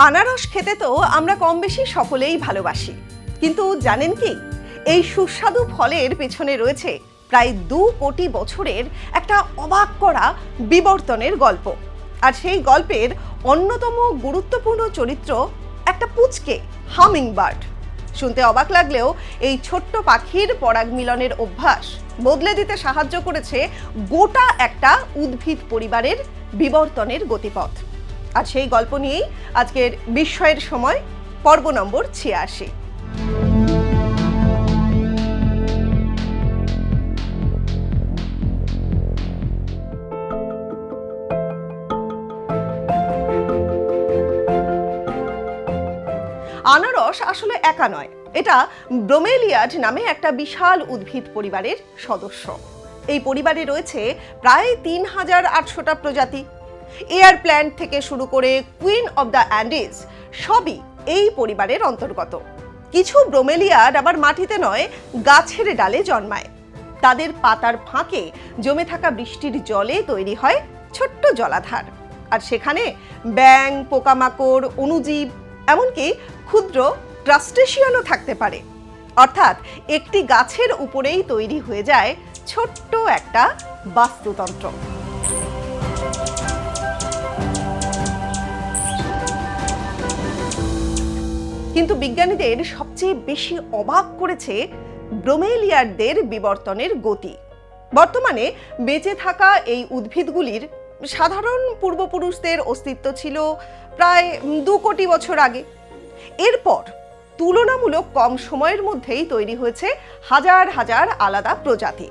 আনারস খেতে তো আমরা কম বেশি সকলেই ভালোবাসি, কিন্তু জানেন কি এই সুস্বাদু ফলের পেছনে রয়েছে প্রায় 2 কোটি বছরের একটা অবাক করা বিবর্তনের গল্প। আর সেই গল্পের অন্যতম গুরুত্বপূর্ণ চরিত্র একটা পুচকে হামিংবার্ড। শুনতে অবাক লাগলেও এই ছোট্ট পাখির পরাগ মিলনের অভ্যাস বদলে দিতে সাহায্য করেছে গোটা একটা উদ্ভিদ পরিবারের বিবর্তনের গতিপথ। আর সেই গল্প নিয়েই আজকের বিস্ময়ের সময় পর্ব নম্বর 86। আনারস আসলে একা নয়, এটা ব্রোমেলিয়াড নামে একটা বিশাল উদ্ভিদ পরিবারের সদস্য। এই পরিবারে রয়েছে প্রায় 3800টা প্রজাতি। এয়ার প্ল্যান্ট থেকে শুরু করে কুইন অব দ্য অ্যান্ডিজ সবই এই পরিবারের অন্তর্গত। কিছু ব্রোমেলিয়াড আবার মাটিতে নয়, গাছের ডালে জন্মায়। তাদের পাতার ফাঁকে জমে থাকা বৃষ্টির জলে তৈরি হয় ছোট্ট জলাধার, আর সেখানে ব্যাঙ, পোকামাকড়, অণুজীব, এমনকি ক্ষুদ্র ক্রাস্টেশিয়ানও থাকতে পারে। অর্থাৎ একটি গাছের উপরেই তৈরি হয়ে যায় ছোট্ট একটা বাস্তুতন্ত্র। কিন্তু বিজ্ঞানীদের সবচেয়ে বেশি অবাক করেছে ব্রোমেলিয়াডদের বিবর্তনের গতি। বর্তমানে বেঁচে থাকা এই উদ্ভিদগুলির সাধারণ পূর্বপুরুষদের অস্তিত্ব ছিল প্রায় 2 কোটি বছর আগে। এরপর তুলনামূলক কম সময়ের মধ্যেই তৈরি হয়েছে হাজার হাজার আলাদা প্রজাতি।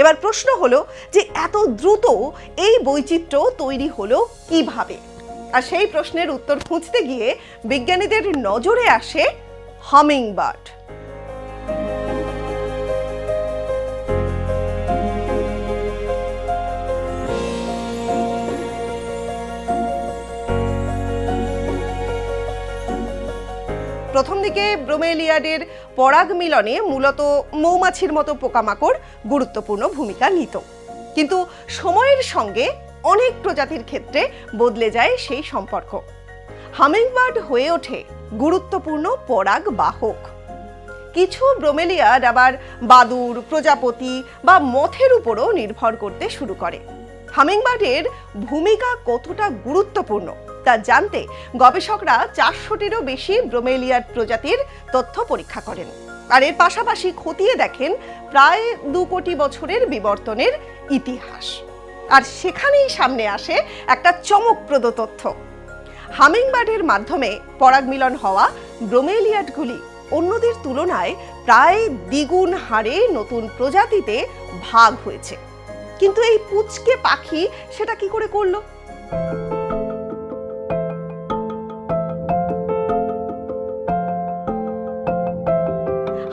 এবার প্রশ্ন হলো যে এত দ্রুত এই বৈচিত্র্য তৈরি হলো কিভাবে? আর সেই প্রশ্নের উত্তর খুঁজতে গিয়ে বিজ্ঞানীদের নজরে আসে হামিংবার্ড। প্রথম দিকে ব্রোমেলিয়াডের পরাগ মিলনে মূলত মৌমাছির মতো পোকামাকড় গুরুত্বপূর্ণ ভূমিকা নিত, কিন্তু সময়ের সঙ্গে অনেক প্রজাতির ক্ষেত্রে বদলে যায় সেই সম্পর্ক। হামিংবার্ড হয়ে ওঠে গুরুত্বপূর্ণ পরাগ বাহক। কিছু ব্রোমেলিয়াড আবার বাদুর, প্রজাপতি বা মথের উপরও নির্ভর করতে শুরু করে। হামিংবার্ডের ভূমিকা কতটা গুরুত্বপূর্ণ তা জানতে গবেষকরা 400টিরও বেশি ব্রোমেলিয়াড প্রজাতির তথ্য পরীক্ষা করেন, আর এর পাশাপাশি খতিয়ে দেখেন প্রায় 2 কোটি বছরের বিবর্তনের ইতিহাস। আর সেখানেই সামনে আসে একটা চমকপ্রদ তথ্য। হামিংবার্ডের মাধ্যমে পরাগ মিলন হওয়া ব্রোমেলিয়াডগুলি অন্যদের তুলনায় প্রায় দ্বিগুণ হারে নতুন প্রজাতিতে ভাগ হয়েছে। কিন্তু এই পুচকে পাখি সেটা কি করে করলো?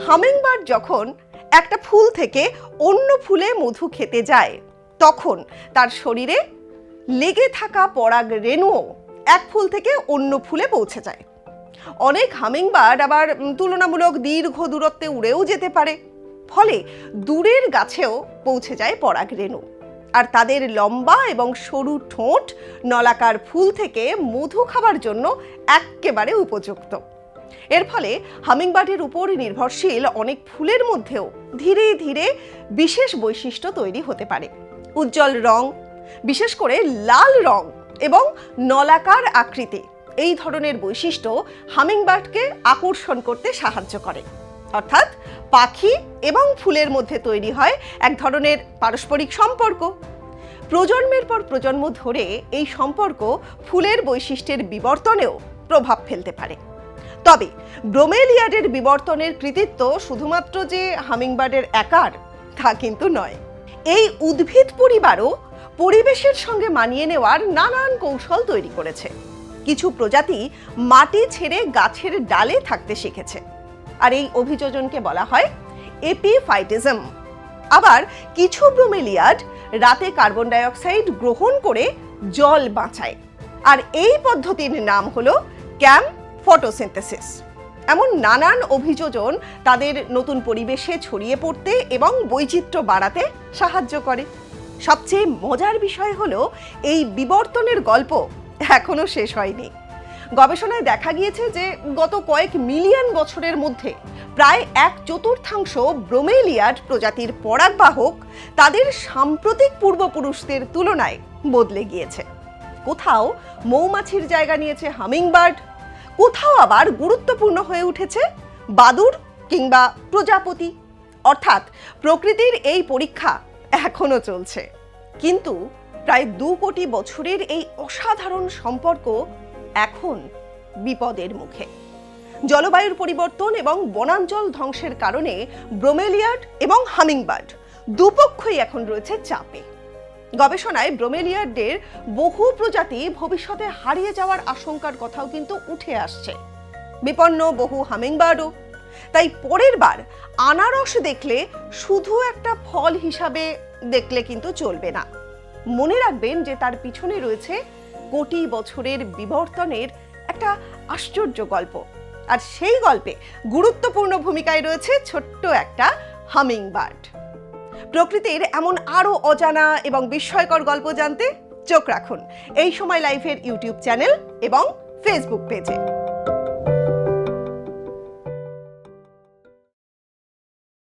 হামিংবার্ড যখন একটা ফুল থেকে অন্য ফুলে মধু খেতে যায়, তখন তার শরীরে লেগে থাকা পরাগ রেণুও এক ফুল থেকে অন্য ফুলে পৌঁছে যায়। অনেক হামিংবার্ড আবার তুলনামূলক দীর্ঘ দূরত্বে উড়েও যেতে পারে, ফলে দূরের গাছেও পৌঁছে যায় পরাগ রেণু। আর তাদের লম্বা এবং সরু ঠোঁট নলাকার ফুল থেকে মধু খাবার জন্য একেবারে উপযুক্ত। এর ফলে হামিংবার্ডের উপর নির্ভরশীল অনেক ফুলের মধ্যেও ধীরে ধীরে বিশেষ বৈশিষ্ট্য তৈরি হতে পারে। উজ্জ্বল রং, বিশেষ করে লাল রং এবং নলাকার আকৃতি, এই ধরনের বৈশিষ্ট্য হামিংবার্ডকে আকর্ষণ করতে সাহায্য করে। অর্থাৎ পাখি এবং ফুলের মধ্যে তৈরি হয় এক ধরনের পারস্পরিক সম্পর্ক। প্রজন্মের পর প্রজন্ম ধরে এই সম্পর্ক ফুলের বৈশিষ্ট্যের বিবর্তনেও প্রভাব ফেলতে পারে। তবে ব্রোমেলিয়াডের বিবর্তনের কৃতিত্ব শুধুমাত্র যে হামিংবার্ডের একার তা কিন্তু নয়। এই উদ্ভিদ পরিবারও পরিবেশের সঙ্গে মানিয়ে নেওয়ার নানান কৌশল তৈরি করেছে। কিছু প্রজাতি মাটি ছেড়ে গাছের ডালে থাকতে শিখেছে, আর এই অভিযোজনকে বলা হয় এপিফাইটিজম। আবার কিছু ব্রোমেলিয়াড রাতে কার্বন ডাই অক্সাইড গ্রহণ করে জল বাঁচায়, আর এই পদ্ধতির নাম হলো ক্যাম্প ফটোসিনথেসিস। এমন নানান অভিযোজন তাদের নতুন পরিবেশে ছড়িয়ে পড়তে এবং বৈচিত্র্য বাড়াতে সাহায্য করে। সবচেয়ে মজার বিষয় হলো এই বিবর্তনের গল্প এখনো শেষ হয়নি। গবেষণায় দেখা গিয়েছে যে গত কয়েক মিলিয়ন বছরের মধ্যে প্রায় 1/4 ব্রোমেলিয়াড প্রজাতির পরাগবাহক তাদের সাম্প্রতিক পূর্বপুরুষদের তুলনায় বদলে গিয়েছে। কোথাও মৌমাছির জায়গা নিয়েছে হামিংবার্ড, কোথাও আবার গুরুত্বপূর্ণ হয়ে উঠেছে বাদুড় কিংবা প্রজাপতি। অর্থাৎ প্রকৃতির এই পরীক্ষা এখনো চলছে। কিন্তু প্রায় 2 কোটি বছরের এই অসাধারণ সম্পর্ক এখন বিপদের মুখে। জলবায়ুর পরিবর্তন এবং বনাঞ্চল ধ্বংসের কারণে ব্রোমেলিয়াড এবং হামিংবার্ড দুপক্ষই এখন রয়েছে চাপে। গবেষণায় ব্রোমেলিয়াডের বহু প্রজাতি ভবিষ্যতে হারিয়ে যাওয়ার আশঙ্কার কথাও কিন্তু উঠে আসছে। বিপন্ন বহু হামিংবার্ডও। তাই পরের বার আনারস দেখলে শুধু একটা ফল হিসাবে দেখলে কিন্তু চলবে না। মনে রাখবেন যে তার পিছনে রয়েছে কোটি বছরের বিবর্তনের একটা আশ্চর্য গল্প। আর সেই গল্পে গুরুত্বপূর্ণ ভূমিকায় রয়েছে ছোট্ট একটা হামিংবার্ড। প্রকৃতির এমন আরো অজানা এবং বিস্ময়কর গল্প জানতে চোখ রাখুন এই সময় লাইভের ইউটিউব চ্যানেল এবং ফেসবুক পেজে।